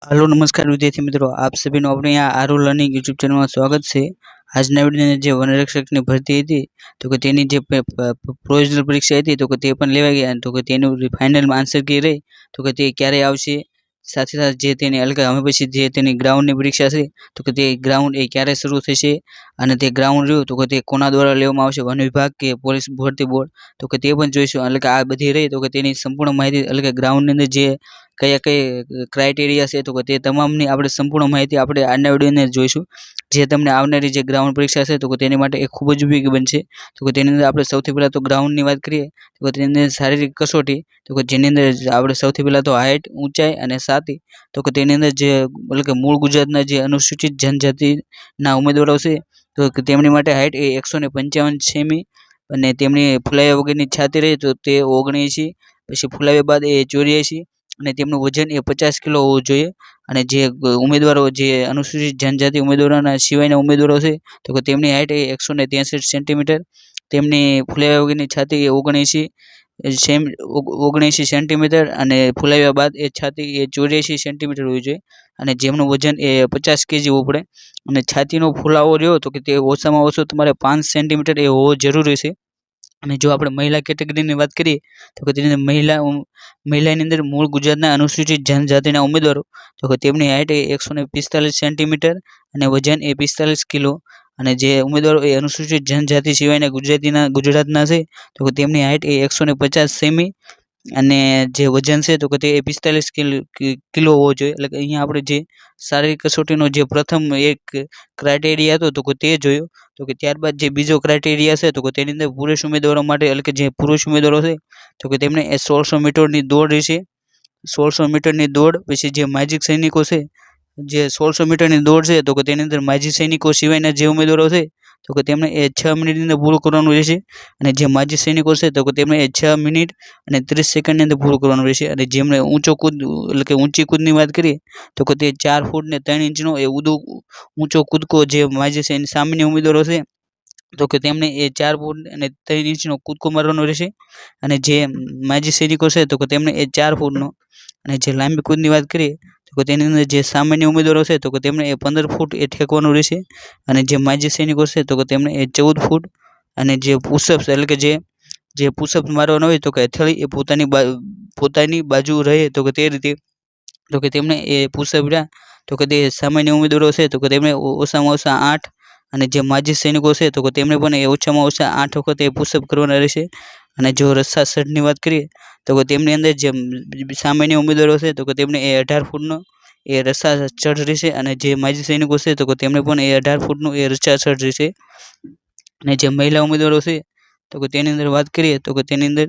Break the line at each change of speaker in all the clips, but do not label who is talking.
Hello नमस्कार विद्यार्थी मित्रों, आप सभी નું આપણે यहाँ આરુ લર્નિંગ યુટ્યુબ ચેનલમાં સ્વાગત છે। આજના વિડીયોની જે વનરક્ષકની ભરતી હતી તો કે તેની જે પ્રોવિઝનલ પરીક્ષા હતી તો કે તે પણ લેવાઈ ગયા તો કે તેનું ફાઇનલ આન્સર કી રહી તો કે તે ક્યારે આવશે, સાથે સાથે જે તેની હવે પછી જે તેની ગ્રાઉન્ડની પરીક્ષા છે તો કે તે ગ્રાઉન્ડ એ ક્યારે શરૂ થશે અને તે ગ્રાઉન્ડ રહ્યું તો કે તે કોના દ્વારા લેવામાં આવશે, વન વિભાગ કે પોલીસ ભરતી બોર્ડ, તો કે તે પણ જોઈશું। એટલે કે આ બધી રહી તો કે તેની સંપૂર્ણ માહિતી એટલે કે ગ્રાઉન્ડની અંદર જે કયા ક્રાઇટેરિયા છે તો કે તે તમામની આપણે સંપૂર્ણ માહિતી આપણે આજના વિડીયોની અંદર જોઈશું। જે તમને આવનારી જે ગ્રાઉન્ડ પરીક્ષા છે તો કે તેની માટે એ ખૂબ જ ઉપયોગી બનશે। તો કે તેની અંદર આપણે સૌથી પહેલાં તો ગ્રાઉન્ડની વાત કરીએ તો કે તેની અંદર શારીરિક કસોટી તો કે જેની અંદર આપણે સૌથી પહેલાં તો હાઇટ, ઊંચાઈ અને છાતી તો કે તેની અંદર જે એટલે કે મૂળ ગુજરાતના જે અનુસૂચિત જનજાતિના ઉમેદવારો છે તો કે તેમની માટે હાઇટ એ 155 સેમી અને તેમની ફૂલાયા વગરની છાતી રહી તો તે 79, પછી ફૂલાવ્યા બાદ એ 84 અને તેમનું વજન એ 50 કિલો હોવું જોઈએ। અને જે ઉમેદવારો જે અનુસૂચિત જનજાતિ ઉમેદવારોના સિવાયના ઉમેદવારો છે તો કે તેમની હાઇટ એ 163 સેન્ટીમીટર, તેમની ફૂલાવ્યા વગરની છાતી એ 79 સેન્ટીમીટર અને ફૂલાવ્યા બાદ એ છાતી એ 84 સેન્ટીમીટર હોવી જોઈએ અને જેમનું વજન એ 50 કેજી હોવું પડે અને છાતીનો ફૂલાવો રહ્યો તો કે તે ઓછામાં ઓછો તમારે 5 સેન્ટીમીટર એ હોવો જરૂરી છે। અને જો આપણે મહિલા કેટેગરીની વાત કરીએ તો કે તેની અંદર મહિલાની અંદર મૂળ ગુજરાતના અનુસૂચિત જનજાતિના ઉમેદવારો તો કે તેમની હાઇટ એ 145 સેન્ટીમીટર અને વજન એ 45 કિલો અને જે ઉમેદવારો એ અનુસૂચિત જનજાતિ સિવાયના ગુજરાતના છે તો કે તેમની હાઇટ એ 150 સેમી અને જે વજન છે તો કે તે 45 કિલો હોવો જોઈએ। એટલે કે અહીંયા આપણે જે શારીરિક કસોટીનો જે પ્રથમ એક ક્રાઇટેરિયા હતો તો કે તે જોયો તો કે ત્યારબાદ જે બીજો ક્રાઇટેરિયા છે તો કે તેની અંદર પુરુષ ઉમેદવારો માટે એટલે કે જે પુરુષ ઉમેદવારો છે તો કે તેમને 1600 મીટરની દોડ રહેશે। 1600 મીટરની દોડ પછી જે માજી સૈનિકો છે જે 1600 મીટરની દોડ છે તો કે તેની અંદર માજી સૈનિકો સિવાયના જે ઉમેદવારો છે તો કે તેમણે એ 6 મિનિટની અંદર પૂરું કરવાનું રહેશે અને જે માજી સૈનિકો છે તો કે તેમણે એ 6 મિનિટ અને 30 સેકન્ડની અંદર પૂરું કરવાનું રહેશે અને જેમણે ઊંચો કૂદ એટલે કે ઊંચી કૂદની વાત કરીએ તો કે તે 4 ફૂટ ને 3 ઇંચનો એ ઊંચો કૂદકો જે માજી સૈનિક સામાન્ય ઉમેદવારો છે તો કે તેમને એ 4 ફૂટ અને 3 ઇંચનો કૂદકો મારવાનો રહેશે અને જે માજી સૈનિકો છે તો કે તેમને એ 4 ફૂટનો અને જે લાંબી કૂદની વાત કરીએ તો કે તેની અંદર જે સામાન્ય ઉમેદવારો છે તો કે તેમણે એ 15 ફૂટ એ ઠેકવાનું રહેશે અને જે માજી સૈનિકો છે તો કે તેમણે એ 14 ફૂટ અને જે પુશઅપ્સ એટલે કે જે પુશઅપ મારવાનો હોય તો કે હથેળી એ પોતાની બાજુ રહે તો કે તે રીતે તો કે તેમણે એ પુશઅપ રહ્યા તો કે તે સામાન્ય ઉમેદવારો છે તો કે તેમણે ઓછામાં ઓછા 8 અને જે માજી સૈનિકો છે તો કે તેમણે પણ એ ઓછામાં ઓછા 8 વખત એ પુશઅપ કરવાના રહેશે। અને જો રસ્સા સરની વાત કરીએ તો કે તેમની અંદર જે સામાન્ય ઉમેદવારો છે તો કે તેમણે એ 18 ફૂટનો એ રસ્સા ચઢ રહેશે અને જે માજી સૈનિકો છે તો કે તેમણે પણ એ 18 ફૂટનું એ રસ્સા ચઢ રહેશે। અને જે મહિલા ઉમેદવારો છે તો કે તેની અંદર વાત કરીએ તો કે તેની અંદર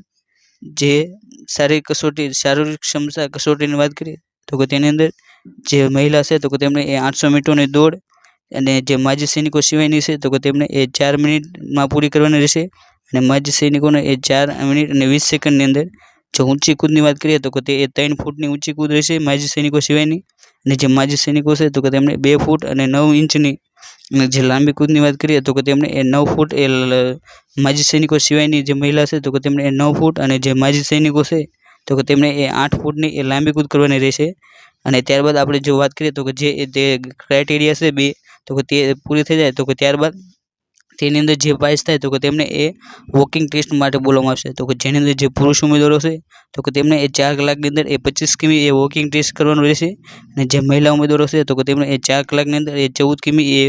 જે શારીરિક ક્ષમતા કસોટીની વાત કરીએ તો કે તેની અંદર જે મહિલા છે તો કે તેમણે એ 800 મીટરની દોડ અને જે માજી સૈનિકો સિવાયની છે તો કે તેમને એ 4 મિનિટમાં પૂરી કરવાની રહેશે અને માજી સૈનિકોને એ 4 મિનિટ અને 20 સેકન્ડની અંદર જો ઊંચી કૂદની વાત કરીએ તો કે તે 3 ફૂટની ઊંચી કૂદ રહેશે માજી સૈનિકો સિવાયની અને જે માજી સૈનિકો છે તો કે તેમને 2 ફૂટ અને 9 ઇંચની અને જે લાંબી કૂદની વાત કરીએ તો કે તેમને એ 9 ફૂટ એ માજી સૈનિકો સિવાયની જે મહિલા છે તો કે તેમને એ 9 ફૂટ અને જે માજી સૈનિકો છે તો કે તેમને એ 8 ફૂટની એ લાંબી કૂદ કરવાની રહેશે। અને ત્યારબાદ આપણે જો વાત કરીએ તો કે જે તે ક્રાઇટેરિયા છે બે તો કે તે પૂરી થઈ જાય તો કે ત્યારબાદ તેની અંદર જે પાસ થાય તો કે તેમને એ વોકિંગ ટેસ્ટ માટે બોલવામાં આવશે તો કે જેની અંદર જે પુરુષ ઉમેદવારો છે તો કે તેમને એ 4 કલાકની અંદર એ 25 કિમી એ વોકિંગ ટેસ્ટ કરવાનું રહેશે અને જે મહિલા ઉમેદવારો છે તો કે તેમને એ 4 કલાકની અંદર એ 14 કિમી એ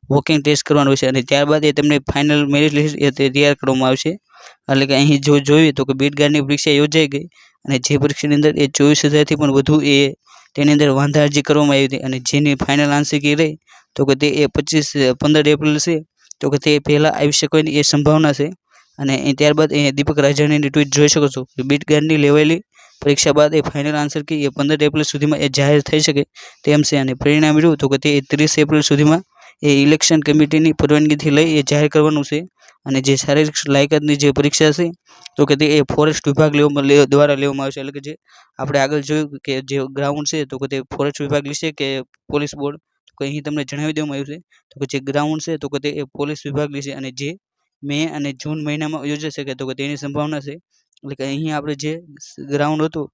વોકિંગ ટેસ્ટ કરવાનું રહેશે અને ત્યારબાદ એ તેમને ફાઇનલ મેરિટ લિસ્ટ એ તૈયાર કરવામાં આવશે। એટલે કે અહીં જો જોઈએ તો કે બીટ ગાર્ડની પરીક્ષા યોજાઈ ગઈ અને જે પરીક્ષાની અંદર એ 24,000થી પણ વધુ એ તેની અંદર વાંધા અરજી કરવામાં આવી હતી અને જેની ફાઇનલ આન્સર કી રહી તો કે તે એ 15 એપ્રિલ છે તો કે તે પહેલાં આવી શકવાની એ સંભાવના છે। અને ત્યારબાદ એ દીપક રાજાણીની ટ્વીટ જોઈ શકો છો કે બીટ ગાર્ડની લેવાયેલી પરીક્ષા બાદ એ ફાઇનલ આન્સર કી એ 15 એપ્રિલ સુધીમાં એ જાહેર થઈ શકે તેમ છે અને પરિણામ રહ્યું તો કે તે 30 એપ્રિલ સુધીમાં એ ઇલેક્શન કમિટીની પરવાનગીથી લઈ એ જાહેર કરવાનું છે। અને જે શારીરિક લાયકાતની જે પરીક્ષા છે તો કે તે એ ફોરેસ્ટ વિભાગ દ્વારા લેવામાં આવશે। એટલે કે જે આપણે આગળ જોયું કે જે ગ્રાઉન્ડ છે તો કે તે ફોરેસ્ટ વિભાગ લેશે કે પોલીસ બોર્ડ તો કે અહીં તમને જણાવી દેવામાં આવ્યું છે તો કે જે ગ્રાઉન્ડ છે તો કે તે એ પોલીસ વિભાગ લેશે અને જે મે અને જૂન મહિનામાં યોજાઈ શકે તો કે તેની સંભાવના છે। એટલે કે અહીં આપણે જે ગ્રાઉન્ડ હતું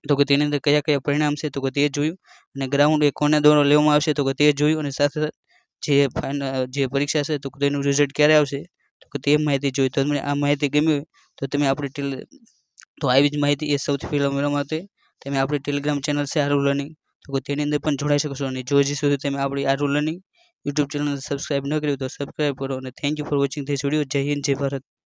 તો કે તેની અંદર કયા કયા પરિણામ છે તો કે તે જોયું, અને ગ્રાઉન્ડ એ કોના દ્વારા લેવામાં આવશે તો કે તે જોયું, અને સાથે જે જે પરીક્ષા છે તો તેનું રિઝલ્ટ ક્યારે આવશે તો કે તે માહિતી જોઈ. તો તમને આ માહિતી ગમી હોય તો તમે આપણી તો આવી જ માહિતી એ સૌથી પહેલાં મેળવવા માટે તમે આપણી ટેલિગ્રામ ચેનલ છે આરુ લર્નિંગ, તો કે તેની અંદર પણ જોડાઈ શકશો. અને જો હજી સુધી તમે આપણી Aru learning YouTube channel subscribe ન કર્યું તો સબસ્ક્રાઈબ કરો. અને thank you for watching this video. જય હિન્દ, જય ભારત.